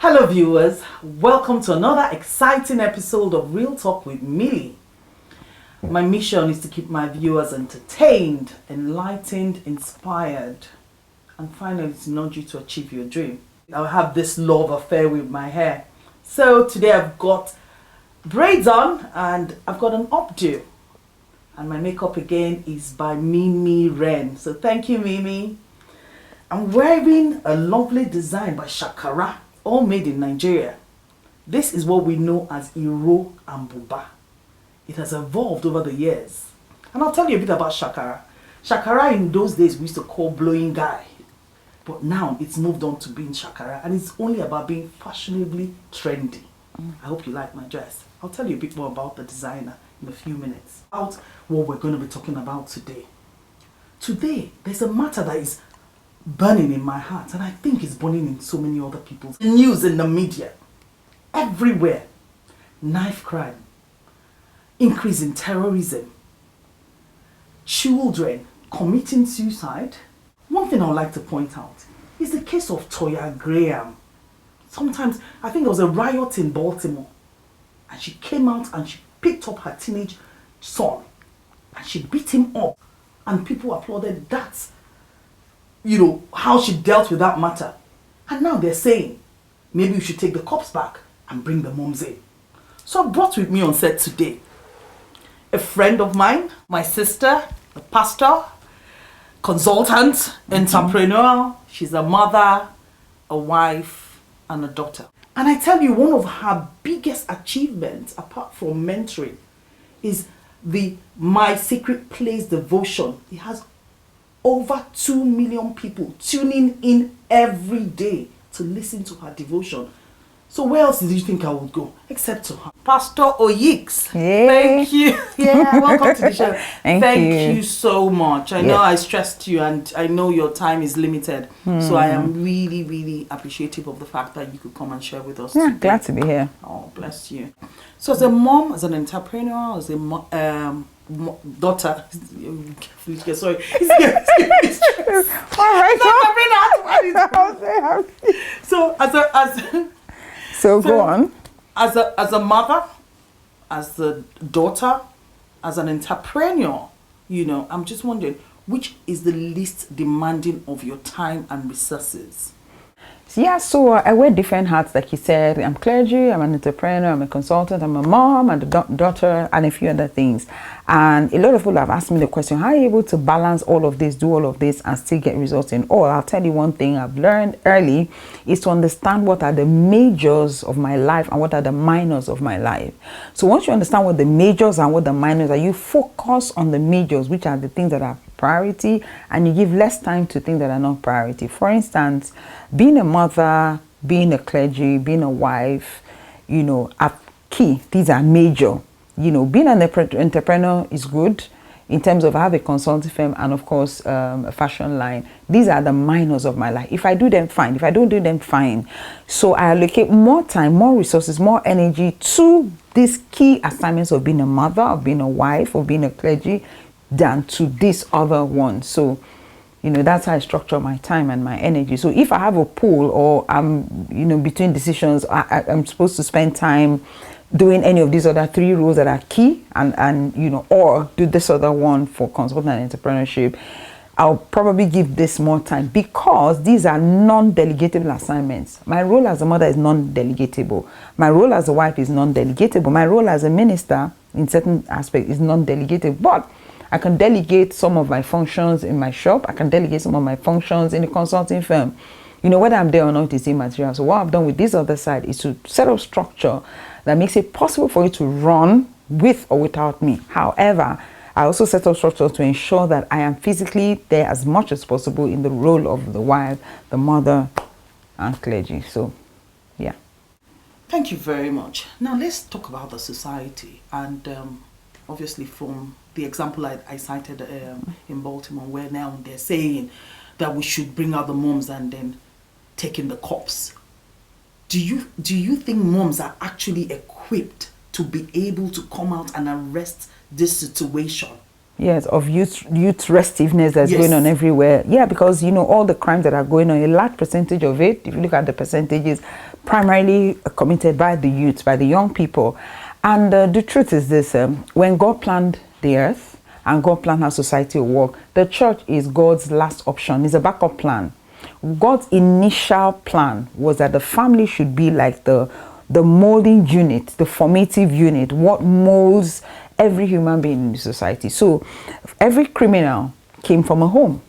Hello viewers, welcome to another exciting episode of Real Talk with Millie. My mission is to keep my viewers entertained, enlightened, inspired, and finally to nudge you to achieve your dream. I have this love affair with my hair. So today I've got braids on and I've got an updo. And my makeup again is by Mimi Ren. So thank you, Mimi. I'm wearing a lovely design by Shakara, all made in Nigeria. This is what we know as Iro and Buba. It has evolved over the years. And I'll tell you a bit about Shakara. Shakara in those days we used to call blowing guy. But now it's moved on to being Shakara and it's only about being fashionably trendy. I hope you like my dress. I'll tell you a bit more about the designer in a few minutes. About what we're going to be talking about today. Today, there's a matter that is burning in my heart and I think it's burning in so many other people's news in the media. Everywhere. Knife crime. Increase in terrorism. Children committing suicide. One thing I would like to point out is the case of Toya Graham. Sometimes, I think there was a riot in Baltimore and she came out and she picked up her teenage son and she beat him up and people applauded that. You know, how she dealt with that matter. And now they're saying, maybe we should take the cops back and bring the moms in. So I brought with me on set today a friend of mine, my sister, a pastor, consultant, entrepreneur. She's a mother, a wife, and a daughter. And I tell you, one of her biggest achievements, apart from mentoring, is the My Secret Place devotion. It has over 2 million people tuning in every day to listen to her devotion. So where else did you think I would go except to her? Pastor Oyix. Hey. Thank you. Yeah, welcome to the show. Thank you so much. I know I stressed you and I know your time is limited. So I am really, really appreciative of the fact that you could come and share with us today. Glad to be here. Oh, bless you. So as a mom, as an entrepreneur, as a daughter, sorry. So go on. As a mother, as a daughter, as an entrepreneur, you know, I'm just wondering, which is the least demanding of your time and resources? So I wear different hats, like you said. I'm clergy, I'm an entrepreneur, I'm a consultant, I'm a mom, and a daughter, and a few other things. And a lot of people have asked me the question, how are you able to balance all of this, do all of this, and still get results in all? I'll tell you one thing I've learned early is to understand what are the majors of my life and what are the minors of my life. So once you understand what the majors and what the minors are, you focus on the majors, which are the things that are priority, and you give less time to things that are not priority. For instance, being a mother, being a clergy, being a wife, you know, are key. These are major. You know, being an entrepreneur is good in terms of I have a consulting firm and of course a fashion line. These are the minors of my life. If I do them, fine. If I don't do them, fine. So I allocate more time, more resources, more energy to these key assignments of being a mother, of being a wife, of being a clergy, than to this other one. So, you know, that's how I structure my time and my energy. So if I have a pool or I'm, you know, between decisions, I'm supposed to spend time doing any of these other 3 roles that are key and you know, or do this other one for consulting and entrepreneurship, I'll probably give this more time because these are non-delegatable assignments. My role as a mother is non-delegatable. My role as a wife is non-delegatable. My role as a minister in certain aspects is non-delegatable. But I can delegate some of my functions in my shop. I can delegate some of my functions in a consulting firm. You know, whether I'm there or not is immaterial. So what I've done with this other side is to set up structure that makes it possible for you to run with or without me. However, I also set up structure to ensure that I am physically there as much as possible in the role of the wife, the mother, and clergy. So, yeah. Thank you very much. Now let's talk about the society and obviously from the example I cited in Baltimore, where now they're saying that we should bring out the moms and then take in the cops. Do you think moms are actually equipped to be able to come out and arrest this situation? Yes, of youth restiveness that's Yes. going on everywhere. Yeah, because all the crimes that are going on, a large percentage of it, if you look at the percentages, primarily committed by the youth, by the young people. And the truth is this: when God planned the earth and God planned how society will work, the church is God's last option. It's a backup plan. God's initial plan was that the family should be like the molding unit, the formative unit, what molds every human being in the society. So every criminal came from a home.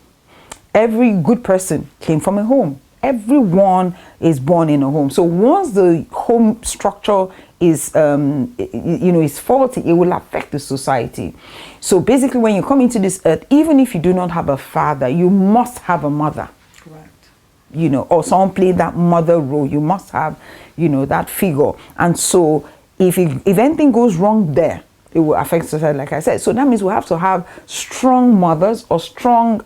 Every good person came from a home. Everyone is born in a home. So once the home structure is is faulty, it will affect the society. So basically, when you come into this earth, even if you do not have a father, you must have a mother. Correct. Or someone play that mother role. You must have, that figure. And so if anything goes wrong there, it will affect society, like I said. So that means we have to have strong mothers or strong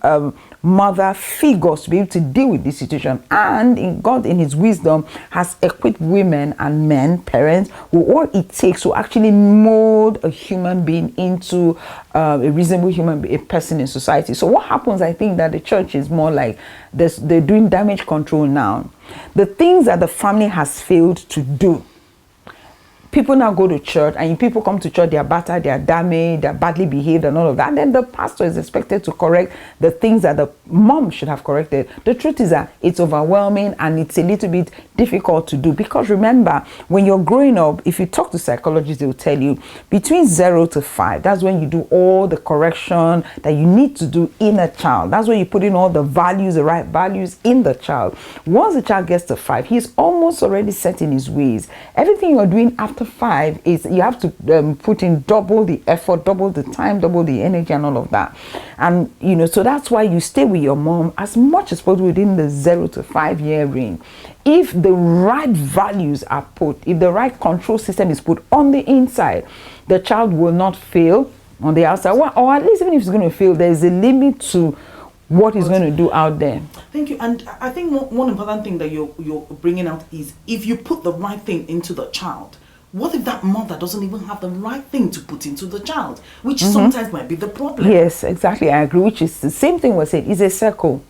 mother figures to be able to deal with this situation. And God, in his wisdom, has equipped women and men, parents, with what it takes to actually mold a human being into a reasonable a person in society. So what happens, I think, that the church is more like they're doing damage control now. The things that the family has failed to do, people now go to church, and people come to church, they are battered, they are damaged, they are badly behaved and all of that. And then the pastor is expected to correct the things that the mom should have corrected. The truth is that it's overwhelming and it's a little bit difficult to do, because remember, when you're growing up, if you talk to psychologists, they will tell you between 0 to 5, that's when you do all the correction that you need to do in a child. That's when you put in all the values, the right values in the child. Once the child gets to 5, he's almost already set in his ways. Everything you're doing after 5 is you have to put in double the effort, double the time, double the energy and all of that. And so that's why you stay with your mom as much as possible within the 0 to 5 year range. If the right values are put, if the right control system is put on the inside, the child will not fail on the outside. Or at least even if it's going to fail, there is a limit to what he's going to do out there. Thank you. And I think one important thing that you're bringing out is, if you put the right thing into the child, what if that mother doesn't even have the right thing to put into the child, which sometimes might be the problem? Yes, exactly. I agree. Which is the same thing we're saying. It's a circle.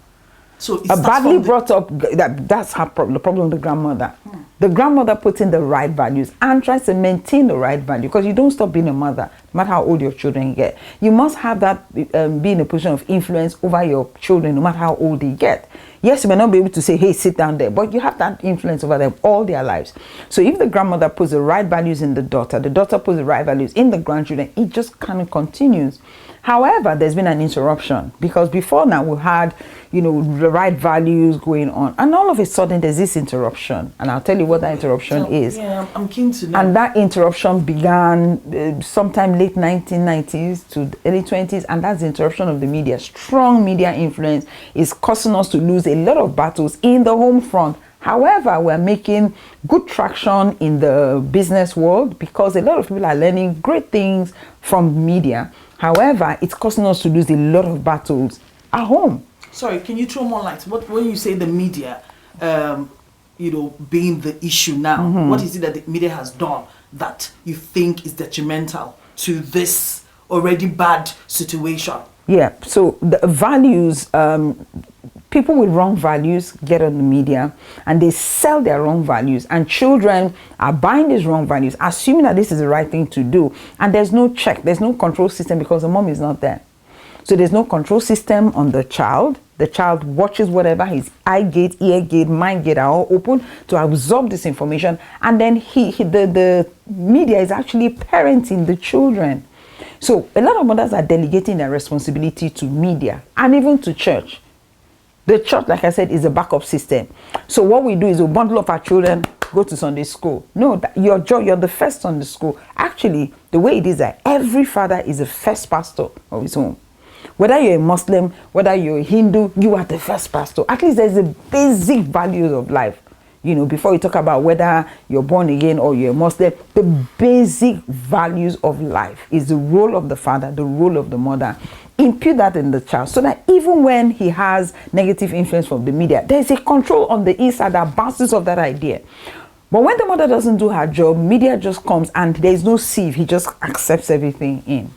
So A badly brought up, that's her problem, the problem with the grandmother. The grandmother puts in the right values and tries to maintain the right value, because you don't stop being a mother, no matter how old your children get. You must have that, be in a position of influence over your children, no matter how old they get. Yes, you may not be able to say, hey, sit down there, but you have that influence over them all their lives. So if the grandmother puts the right values in the daughter puts the right values in the grandchildren, it just kind of continues. However, there's been an interruption, because before now we had, the right values going on, and all of a sudden there's this interruption, and I'll tell you what that interruption is. Yeah, I'm keen to know. And that interruption began sometime late 1990s to early 20s, and that's the interruption of the media. Strong media influence is causing us to lose a lot of battles in the home front. However, we're making good traction in the business world, because a lot of people are learning great things from media. However, it's causing us to lose a lot of battles at home. Sorry, can you throw more light? When you say the media, being the issue now, what is it that the media has done that you think is detrimental to this already bad situation? Yeah, so the values, people with wrong values get on the media and they sell their wrong values, and children are buying these wrong values, assuming that this is the right thing to do. And there's no check, there's no control system, because the mom is not there. So there's no control system on the child. The child watches whatever, his eye gate, ear gate, mind gate are all open to absorb this information. And then the media is actually parenting the children. So a lot of mothers are delegating their responsibility to media and even to church. The church, like I said, is a backup system. So what we do is we bundle up our children, go to Sunday school. No, you're the first Sunday school. Actually, the way it is that every father is the first pastor of his home. Whether you're a Muslim, whether you're a Hindu, you are the first pastor. At least there's the basic values of life. Before you talk about whether you're born again or you're a Muslim, the basic values of life is the role of the father, the role of the mother. Impute that in the child, so that even when he has negative influence from the media, there's a control on the inside that bounces off that idea. But when the mother doesn't do her job, media just comes and there's no sieve. He just accepts everything in.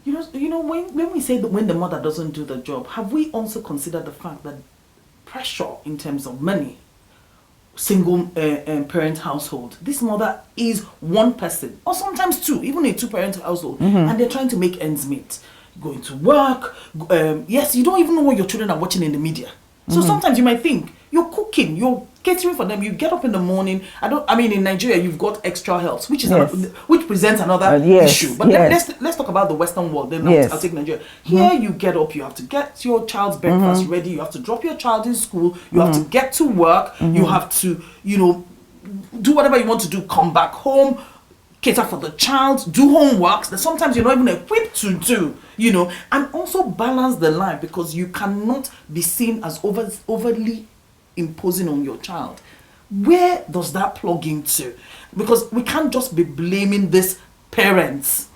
When we say that when the mother doesn't do the job, have we also considered the fact that pressure in terms of money, single parent household, this mother is one person or sometimes two, even a two-parent household, and they're trying to make ends meet, going to work. Yes, you don't even know what your children are watching in the media. So sometimes you might think you're cooking, you're catering for them. You get up in the morning. In Nigeria, you've got extra helps, which is which presents another issue. But let's talk about the Western world. Then I'll take Nigeria. Here, you get up. You have to get your child's breakfast ready. You have to drop your child in school. You have to get to work. You have to, do whatever you want to do. Come back home, cater for the child, do homeworks that sometimes you're not even equipped to do, and also balance the life, because you cannot be seen as overly imposing on your child. Where does that plug into? Because we can't just be blaming these parents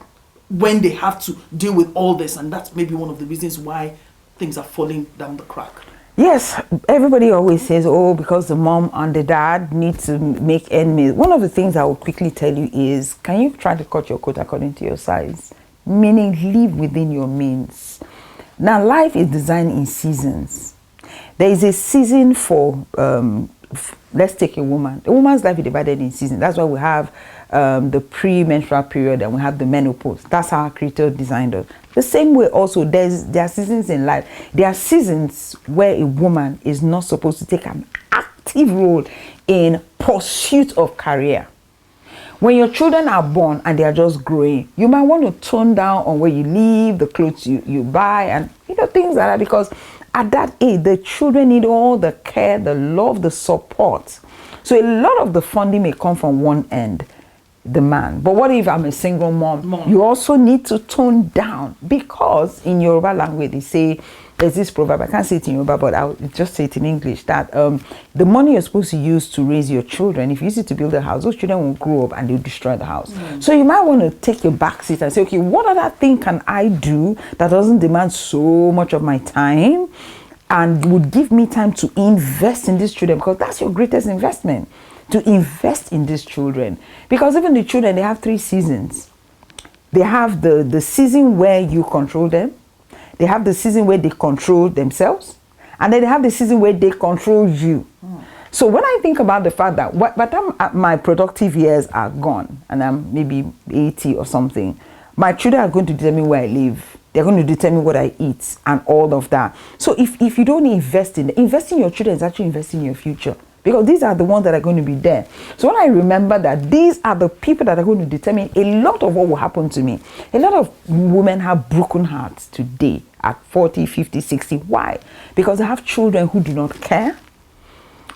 when they have to deal with all this, and that's maybe one of the reasons why things are falling down the crack. Yes, everybody always says, because the mom and the dad need to make end meet. One of the things I will quickly tell you is, can you try to cut your coat according to your size? Meaning, live within your means. Now, life is designed in seasons. There is a season for, let's take a woman. A woman's life is divided in seasons. That's why we have the pre-menstrual period and we have the menopause. That's how our Creator designed us. The same way also, there are seasons in life. There are seasons where a woman is not supposed to take an active role in pursuit of career. When your children are born and they are just growing, you might want to tone down on where you live, the clothes you buy, and things like that, because at that age, the children need all the care, the love, the support. So a lot of the funding may come from one end, the man. But what if I'm a single mom? You also need to tone down, because in Yoruba language, they say, there's this proverb, I can't say it in Yoruba, but I'll just say it in English, that the money you're supposed to use to raise your children, if you use it to build a house, those children will grow up and they'll destroy the house. So you might want to take your back seat and say, okay, what other thing can I do that doesn't demand so much of my time and would give me time to invest in these children? Because that's your greatest investment, to invest in these children. Because even the children, they have 3 seasons. They have the season where you control them. They have the season where they control themselves. And then they have the season where they control you. So when I think about the fact that by the time my productive years are gone, and I'm maybe 80 or something, my children are going to determine where I live. They're going to determine what I eat and all of that. So if you don't invest in your children is actually investing in your future. Because these are the ones that are going to be there. So when I remember that these are the people that are going to determine a lot of what will happen to me. A lot of women have broken hearts today at 40, 50, 60. Why? Because they have children who do not care,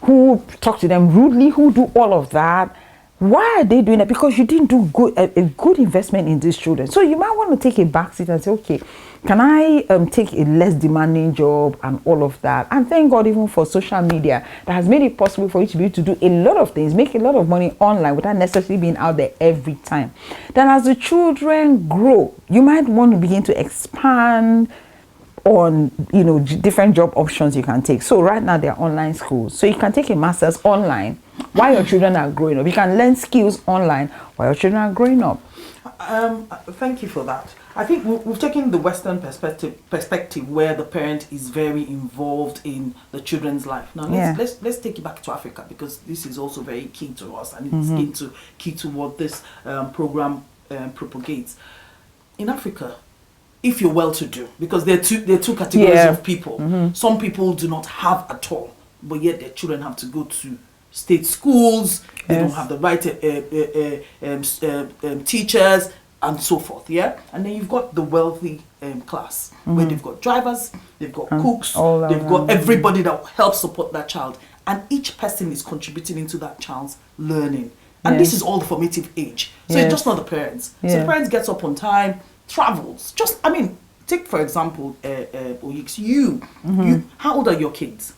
who talk to them rudely, who do all of that. Why are they doing that? Because you didn't do a good investment in these children. So you might want to take a backseat and say, okay, can I take a less demanding job and all of that? And thank God even for social media that has made it possible for you to be able to do a lot of things, make a lot of money online without necessarily being out there every time. Then as the children grow, you might want to begin to expand on different job options you can take. So right now there are online schools. So you can take a master's online while your children are growing up. You can learn skills online while your children are growing up. Thank you for that. I think we've taken the Western perspective where the parent is very involved in the children's life. Now let's take it back to Africa, because this is also very key to us, and it's key to what this program propagates. In Africa, if you're well-to-do, because there are two categories of people. Some people do not have at all, but yet their children have to go to state schools. They don't have the right teachers and so forth. And then you've got the wealthy class, where they've got drivers, they've got cooks, they've got everybody that helps support that child, and each person is contributing into that child's learning. And this is all the formative age. So it's just not the parents. So the parents gets up on time, travels. Take for example, Oyix, you, how old are your kids?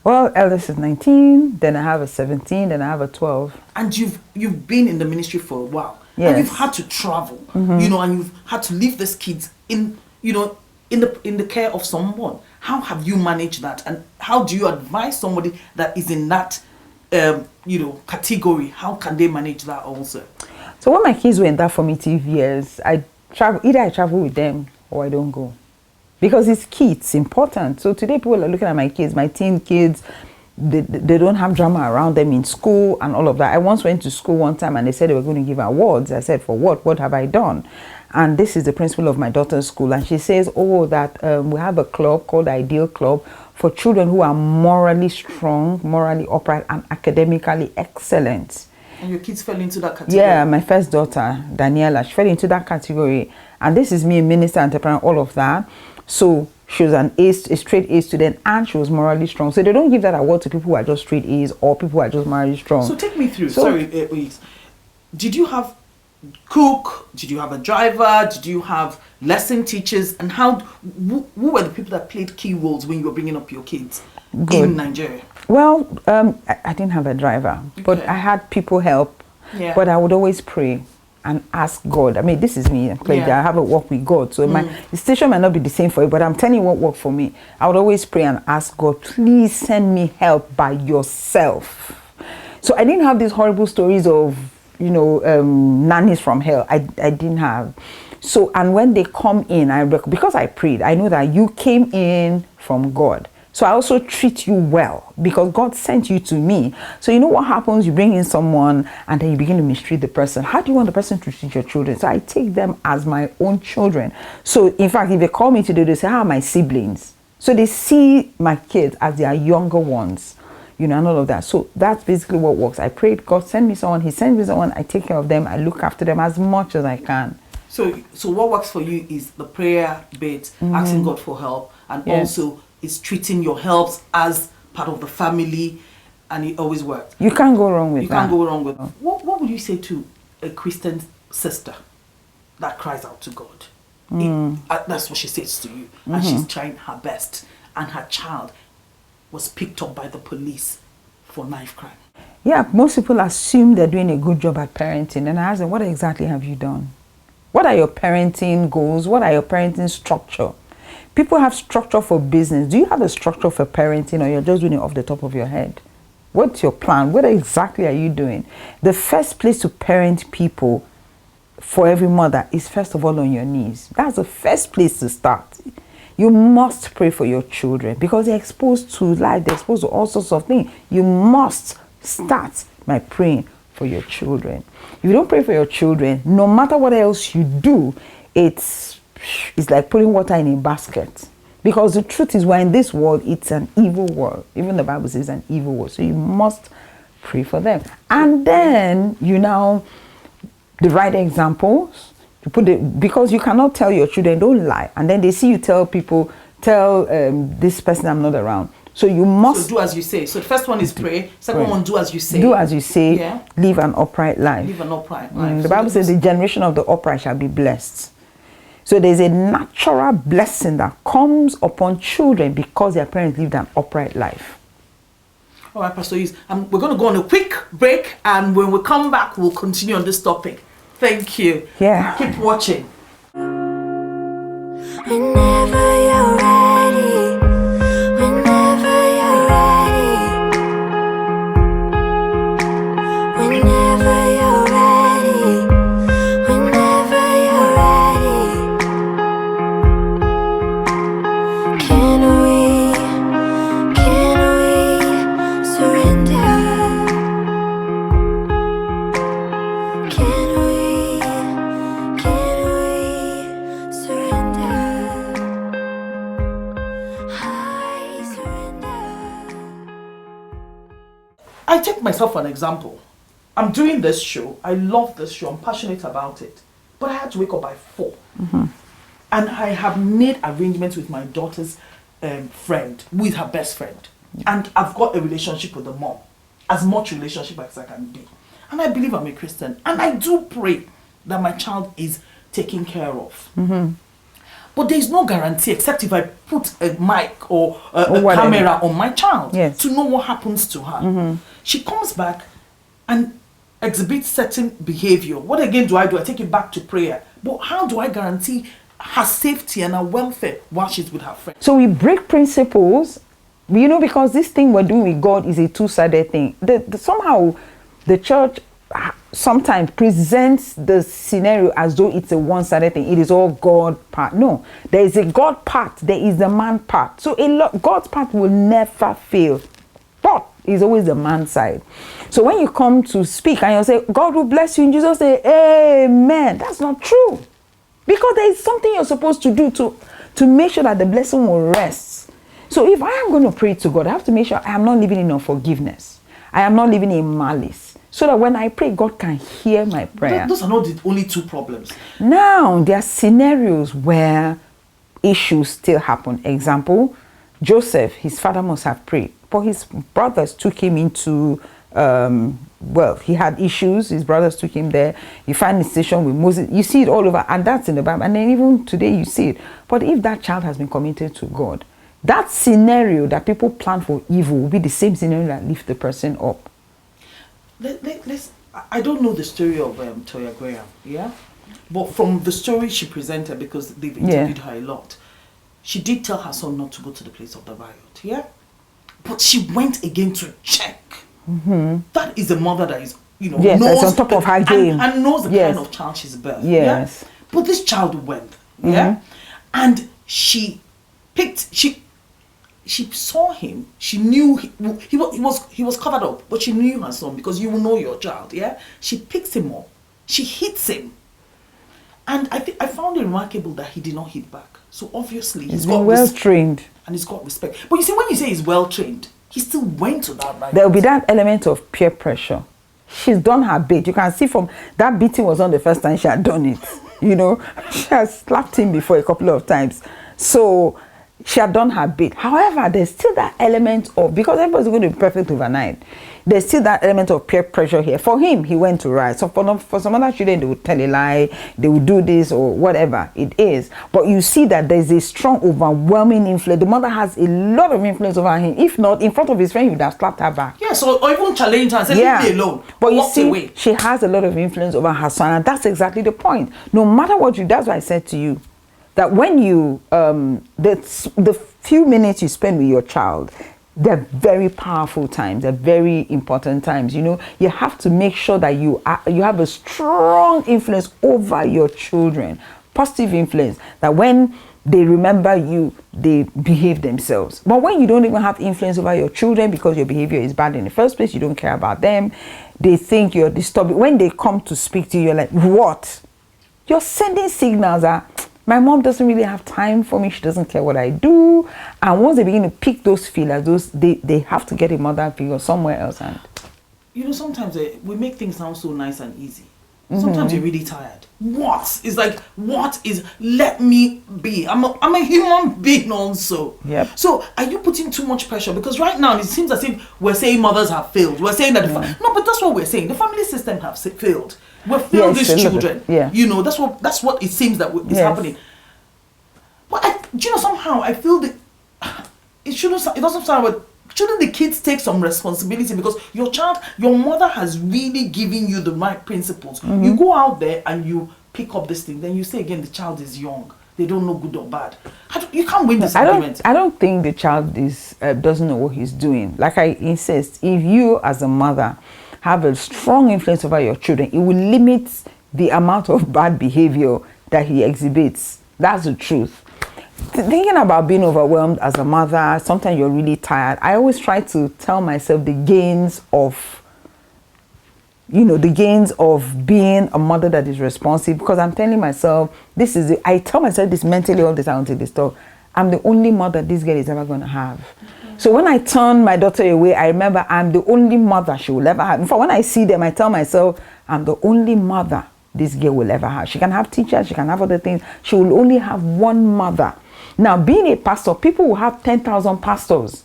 Well, eldest is 19, then I have a 17, then I have a 12. And you've been in the ministry for a while. Yes. And you've had to travel, and you've had to leave these kids in the care of someone. How have you managed that? And how do you advise somebody that is in that category? How can they manage that also? So when my kids were in that formative years, I travel. Either I travel with them or I don't go. Because it's key, it's important. So today people are looking at my kids, my teen kids, they don't have drama around them in school and all of that. I once went to school one time and they said they were going to give awards. I said, for what? What have I done? And this is the principal of my daughter's school. And she says, oh, that we have a club called Ideal Club for children who are morally strong, morally upright, and academically excellent. And your kids fell into that category? Yeah, my first daughter, Daniela, she fell into that category. And this is me, a minister, entrepreneur, all of that. So she was a straight A student, and she was morally strong. So they don't give that award to people who are just straight A's or people who are just morally strong. So take me through. Did you have cook? Did you have a driver? Did you have lesson teachers? And who were the people that played key roles when you were bringing up your kids in Nigeria? Well, I didn't have a driver, but I had people help. Yeah. But I would always pray and ask God. I mean, this is me. I have a walk with God. So the station might not be the same for you, but I'm telling you what worked for me. I would always pray and ask God, please send me help by yourself. So I didn't have these horrible stories of, nannies from hell. I didn't have. So, and when they come in, because I prayed, I know that you came in from God. So I also treat you well because God sent you to me. So you know what happens? You bring in someone and then you begin to mistreat the person. How do you want the person to treat your children? So I take them as my own children. So in fact, if they call me today, they say, how are my siblings? So they see my kids as their younger ones, and all of that. So that's basically what works. I prayed, God send me someone. He sends me someone. I take care of them. I look after them as much as I can. So what works for you is the prayer bit, asking God for help, and also is treating your helps as part of the family, and it always works. You can't go wrong with that. You can't go wrong with that. What would you say to a Christian sister that cries out to God? That's what she says to you, and she's trying her best, and her child was picked up by the police for knife crime. Yeah, most people assume they're doing a good job at parenting, and I ask them, what exactly have you done? What are your parenting goals? What are your parenting structure? People have structure for business. Do you have a structure for parenting, or you're just doing it off the top of your head? What's your plan? What exactly are you doing? The first place to parent people for every mother is first of all on your knees. That's the first place to start. You must pray for your children because they're exposed to life, they're exposed to all sorts of things. You must start by praying for your children. If you don't pray for your children, no matter what else you do, it's like putting water in a basket. Because the truth is, we're in this world, it's an evil world. Even the Bible says an evil world. So you must pray for them. And then the right examples, because you cannot tell your children, don't lie. And then they see you tell this person I'm not around. So you must do as you say. So the first one is pray. Second one, do as you say. Do as you say. Live an upright life. Live an upright life. The Bible says the generation of the upright shall be blessed. So there's a natural blessing that comes upon children because their parents lived an upright life. All right, Pastor Hughes, we're going to go on a quick break, and when we come back, we'll continue on this topic. Thank you. Yeah. Keep watching. Whenever you're ready, whenever you're ready, whenever you're ready, whenever you're ready, can we surrender? Can we surrender? I surrender. I take myself for an example. I'm doing this show. I love this show. I'm passionate about it. But I had to wake up by 4. And I have made arrangements with my daughter's friend, who is her best friend. And I've got a relationship with the mom. As much relationship as I can be. And I believe I'm a Christian. And I do pray that my child is taken care of. But there is no guarantee except if I put a mic or a camera on my child to know what happens to her. She comes back and exhibits certain behavior. What again do? I take it back to prayer. But how do I guarantee her safety and her welfare while she's with her friend? So we break principles, because this thing we're doing with God is a two-sided thing. Somehow the church sometimes presents the scenario as though it's a one-sided thing. It is all God part. No, there is a God part. There is the man part. So God's part will never fail. But it's always the man side. So when you come to speak and you say, God will bless you in Jesus' name, amen. That's not true. Because there is something you're supposed to do to make sure that the blessing will rest. So if I am going to pray to God, I have to make sure I am not living in unforgiveness. I am not living in malice. So that when I pray, God can hear my prayer. Those are not the only two problems. Now, there are scenarios where issues still happen. Example, Joseph, his father must have prayed, but his brothers took him into, he had issues. His brothers took him there. You find the situation with Moses. You see it all over, and that's in the Bible. And then even today you see it. But if that child has been committed to God, that scenario that people plan for evil will be the same scenario that lifts the person up. I don't know the story of Toya Graham, yeah? But from the story she presented, because they've interviewed her a lot, she did tell her son not to go to the place of the riot, yeah? But she went again to check. That is a mother that is, knows that's on top of her game. And knows the kind of child she's birthed. Yes. Yeah? But this child went, yeah? And she saw him. She knew he was covered up, but she knew her son, because you will know your child, yeah? She picks him up. She hits him. And I found it remarkable that he did not hit back. So obviously he's got well trained. And he's got respect. But you see, when you say he's well trained, he still went to that riot. There will be that element of peer pressure. She's done her bit. You can see from that beating was not the first time she had done it. She has slapped him before a couple of times. So she had done her bit. However, there's still that element of, because everybody's going to be perfect overnight, there's still that element of peer pressure here. For him, he went to riot. So for some other children, they would tell a lie, they would do this or whatever it is. But you see that there's a strong, overwhelming influence. The mother has a lot of influence over him. If not, in front of his friend, he would have slapped her back. Yes, or even challenged her and said, leave me alone. But you see, she has a lot of influence over her son, and that's exactly the point. No matter what you do, that's why I said to you, that when you, the few minutes you spend with your child, they're very powerful times. They're very important times. You have to make sure that you have a strong influence over your children, positive influence, that when they remember you, they behave themselves. But when you don't even have influence over your children because your behavior is bad in the first place, you don't care about them, they think you're disturbing. When they come to speak to you, you're like, what? You're sending signals that my mom doesn't really have time for me. She doesn't care what I do. And once they begin to pick those feelers, they have to get a mother figure somewhere else. And sometimes we make things sound so nice and easy. Sometimes you're really tired. What is let me be? I'm a human being also. Yep. So are you putting too much pressure? Because right now it seems as if we're saying mothers have failed. We're saying that no, but that's what we're saying. The family system have failed. We've failed these children. Yeah. That's what it seems that is happening. But somehow I feel that it doesn't sound like, shouldn't the kids take some responsibility? Because your mother has really given you the right principles. You go out there and you pick up this thing, then you say again, the child is young. They don't know good or bad. You can't win this argument. I don't think the child doesn't know what he's doing. Like I insist, if you as a mother have a strong influence over your children, it will limit the amount of bad behavior that he exhibits. That's the truth. Thinking about being overwhelmed as a mother, sometimes you're really tired. I always try to tell myself the gains of being a mother that is responsive, because I'm telling myself, I tell myself this mentally all the time until they stop. I'm the only mother this girl is ever going to have. So when I turn my daughter away, I remember I'm the only mother she will ever have. In fact, when I see them, I tell myself, I'm the only mother this girl will ever have. She can have teachers, she can have other things. She will only have one mother. Now, being a pastor, people will have 10,000 pastors.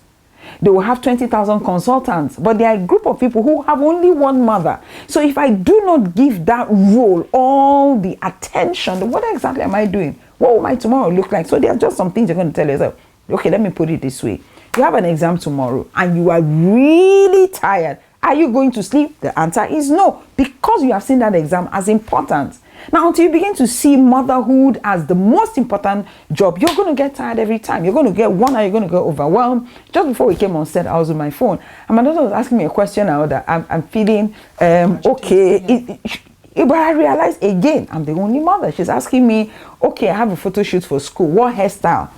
They will have 20,000 consultants. But there are a group of people who have only one mother. So if I do not give that role all the attention, what exactly am I doing? What will my tomorrow look like? So there are just some things you're going to tell yourself. Okay, let me put it this way. You have an exam tomorrow and you are really tired. Are you going to sleep? The answer is no, because you have seen that exam as important. Now, until you begin to see motherhood as the most important job, you're going to get tired every time. You're going to get worn out, you're going to get overwhelmed. Just before we came on set, I was on my phone, and my daughter was asking me a question now that I'm feeling okay. But I realized again, I'm the only mother. She's asking me, okay, I have a photo shoot for school. What hairstyle?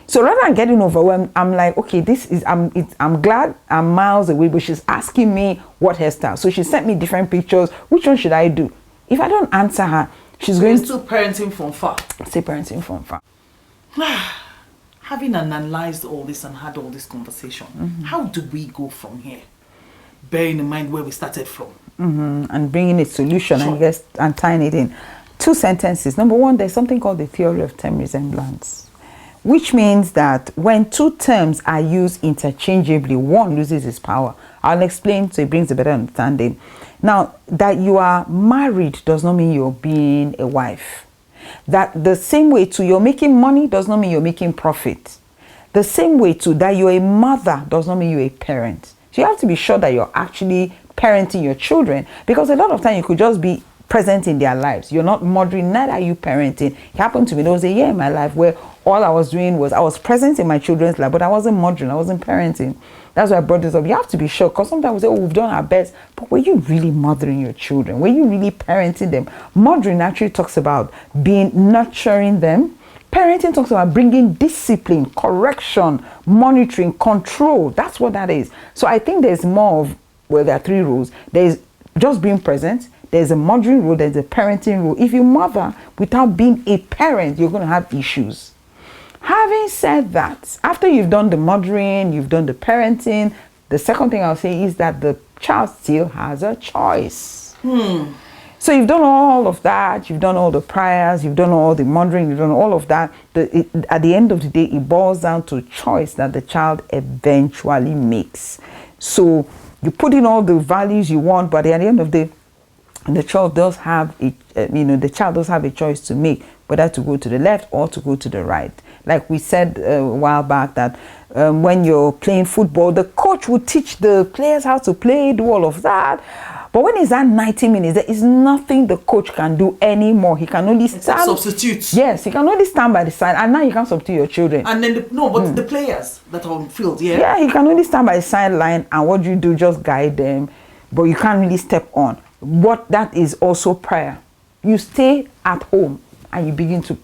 So rather than getting overwhelmed, I'm like, okay, I'm glad I'm miles away, but she's asking me what hairstyle. So she sent me different pictures. Which one should I do? If I don't answer her, she's going to... Still parenting from far. Say parenting from far. Having analyzed all this and had all this conversation, how do we go from here? Bearing in mind where we started from. And bringing a solution, Sure. I guess, and tying it in. 2 sentences. Number 1, there's something called the theory of term resemblance, which means that when 2 terms are used interchangeably, one loses its power. I'll explain so it brings a better understanding. Now, that you are married does not mean you're being a wife. That the same way too, you're making money does not mean you're making profit. The same way too, that you're a mother does not mean you're a parent. So you have to be sure that you're actually parenting your children, because a lot of time you could just be present in their lives. You're not mothering, neither are you parenting. It happened to me. There was a year in my life where all I was doing was I was present in my children's life, but I wasn't mothering, I wasn't parenting. That's why I brought this up. You have to be sure, because sometimes we say, oh, we've done our best, but were you really mothering your children? Were you really parenting them? Mothering actually talks about nurturing them. Parenting talks about bringing discipline, correction, monitoring, control. That's what that is. So I think there's more of, well, there are 3 rules. There's just being present. There's a mothering rule. There's a parenting rule. If you mother without being a parent, you're going to have issues. Having said that, after you've done the mothering, you've done the parenting, the second thing I'll say is that the child still has a choice. So you've done all of that, you've done all the prayers, you've done all the mothering, you've done all of that. At the end of the day, it boils down to a choice that the child eventually makes. So you put in all the values you want, but at the end of the day, the child does have a choice to make, whether to go to the left or to go to the right. Like we said a while back that when you're playing football, the coach will teach the players how to play, do all of that. But when it's at 90 minutes, there is nothing the coach can do anymore. He can only stand. Substitutes. Yes, he can only stand by the side, and now you can't substitute your children. And then the players that are on field, Yeah, he can only stand by the sideline, and what you do, just guide them, but you can't really step on. What that is also prayer. You stay at home and you begin to,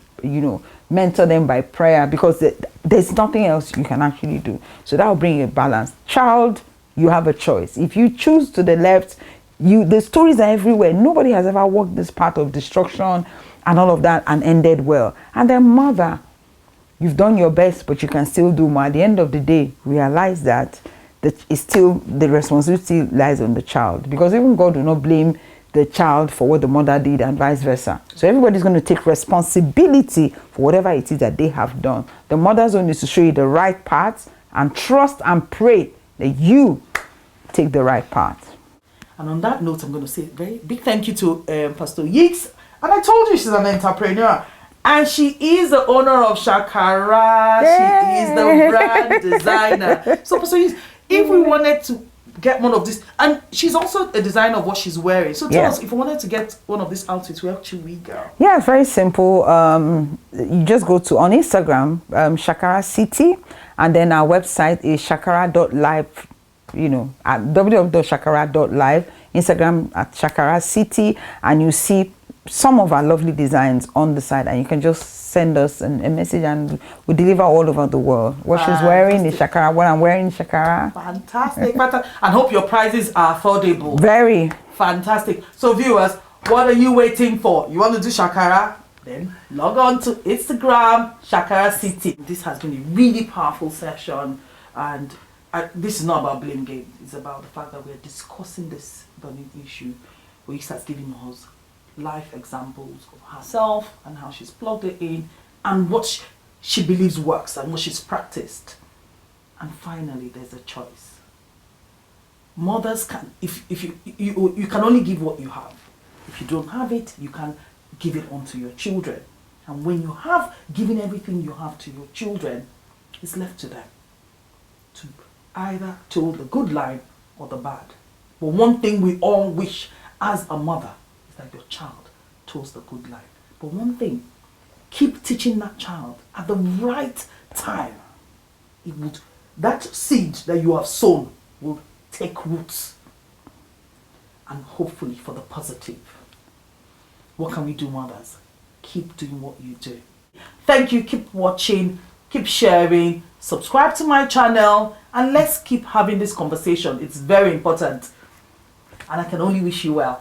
mentor them by prayer, because there's nothing else you can actually do. So that will bring a balance. Child, you have a choice. If you choose to the left, the stories are everywhere. Nobody has ever walked this path of destruction and all of that and ended well. And then mother, you've done your best, but you can still do more. At the end of the day, realize that it's still the responsibility lies on the child, because even God will not blame the child for what the mother did and vice versa. So everybody's going to take responsibility for whatever it is that they have done. The mother's only to show you the right path and trust and pray that you take the right path. And on that note, I'm going to say a very big thank you to Pastor Yeeks. And I told you she's an entrepreneur. And she is the owner of Shakara. She is the brand designer. So Pastor Yeeks, if we wanted to get one of this, and she's also a designer of what she's wearing. So tell us, if we wanted to get one of these outfits, where should we go? Yeah, it's very simple. You just go to on Instagram, Shakara City, and then our website is shakara.live. At www.shakara.live, Instagram at Shakara City, and you see some of our lovely designs on the side, and you can just send us a message and we deliver all over the world. What she's wearing is Shakara, what I'm wearing is Shakara. Fantastic. And hope your prices are affordable. Very. Fantastic. So viewers, what are you waiting for? You want to do Shakara? Then log on to Instagram, Shakara City. This has been a really powerful session, and this is not about blame game. It's about the fact that we're discussing this burning issue, where he starts giving us life examples of herself and how she's plugged it in and what she believes works and what she's practiced. And finally, there's a choice. Mothers can, if you can only give what you have. If you don't have it, you can give it on to your children. And when you have given everything you have to your children, it's left to them to either toe the good line or the bad. But one thing we all wish as a mother is that your child chose the good life. But one thing, keep teaching that child at the right time. That seed that you have sown will take roots, and hopefully for the positive. What can we do, mothers? Keep doing what you do. Thank you. Keep watching, keep sharing, subscribe to my channel, and let's keep having this conversation. It's very important, and I can only wish you well.